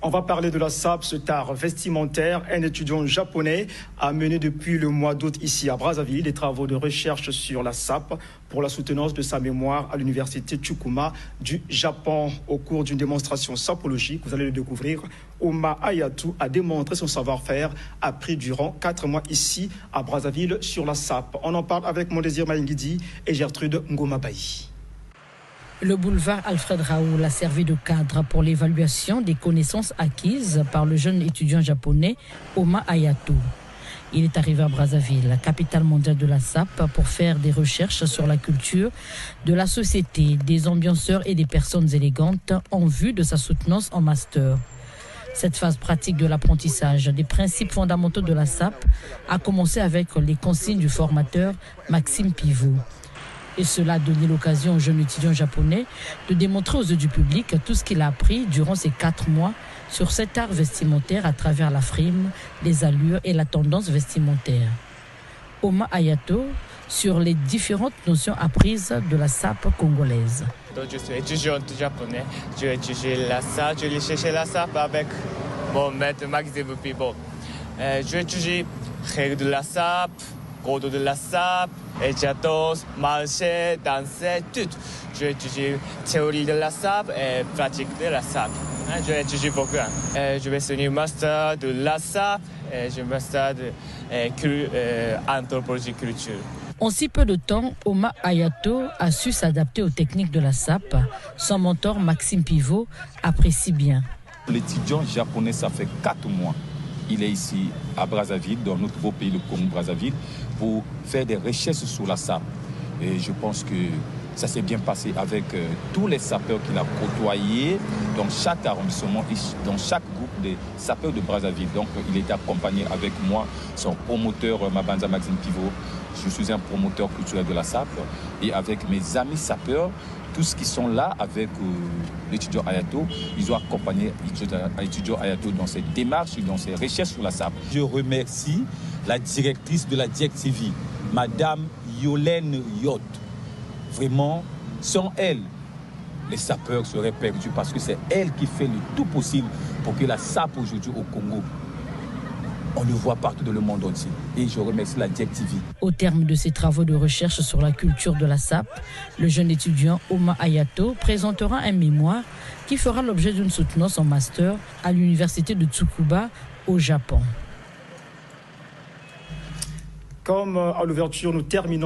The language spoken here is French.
On va parler de la SAP, cet art vestimentaire. Un étudiant japonais a mené depuis le mois d'août ici à Brazzaville des travaux de recherche sur la SAP pour la soutenance de sa mémoire à l'université Tsukuba du Japon. Au cours d'une démonstration sapologique, vous allez le découvrir, Oma Hayato a démontré son savoir-faire appris durant 4 mois ici à Brazzaville sur la SAP. On en parle avec Mondésir Maïngidi et Gertrude Ngomabayi. Le boulevard Alfred Raoul a servi de cadre pour l'évaluation des connaissances acquises par le jeune étudiant japonais Oma Hayato. Il est arrivé à Brazzaville, la capitale mondiale de la SAP, pour faire des recherches sur la culture de la société, des ambianceurs et des personnes élégantes en vue de sa soutenance en master. Cette phase pratique de l'apprentissage des principes fondamentaux de la SAP a commencé avec les consignes du formateur Maxime Pivot. Et cela a donné l'occasion au jeune étudiant japonais de démontrer aux yeux du public tout ce qu'il a appris durant ces 4 mois sur cet art vestimentaire à travers la frime, les allures et la tendance vestimentaire. Oma Hayato sur les différentes notions apprises de la SAP congolaise. Je suis étudiant japonais, je étudie la SAP, je cherche la SAP avec mon maître Maxime Pivot. Je étudie règles de la SAP, code de la SAP, échatos, marcher, danser, tout. Je étudie théorie de la SAP et pratique de la SAP. Je étudie beaucoup. Je vais finir master de la SAP et je master de anthropologie culture. En si peu de temps, Oma Hayato a su s'adapter aux techniques de la SAP. Son mentor Maxime Pivot apprécie bien. L'étudiant japonais, ça fait 4 mois. Il est ici à Brazzaville, dans notre beau pays, le Congo-Brazzaville, pour faire des recherches sur la SAP. Et je pense que ça s'est bien passé avec tous les sapeurs qu'il a côtoyés dans chaque arrondissement, dans chaque groupe des sapeurs de Brazzaville. Donc il était accompagné avec moi, son promoteur Mabanza Maxime Pivot. Je suis un promoteur culturel de la SAP. Et avec mes amis sapeurs, tous qui sont là avec l'étudiant Hayato, ils ont accompagné l'étudiant Hayato dans ses démarches, dans ses recherches sur la SAP. Je remercie la directrice de la DIECTV, Madame Yolène Yot. Vraiment, sans elle, les sapeurs seraient perdus parce que c'est elle qui fait le tout possible pour que la SAP aujourd'hui au Congo, on le voit partout dans le monde entier. Et je remercie la DIECTV. Au terme de ses travaux de recherche sur la culture de la SAP, le jeune étudiant Oma Hayato présentera un mémoire qui fera l'objet d'une soutenance en master à l'université de Tsukuba au Japon. Comme à l'ouverture, nous terminons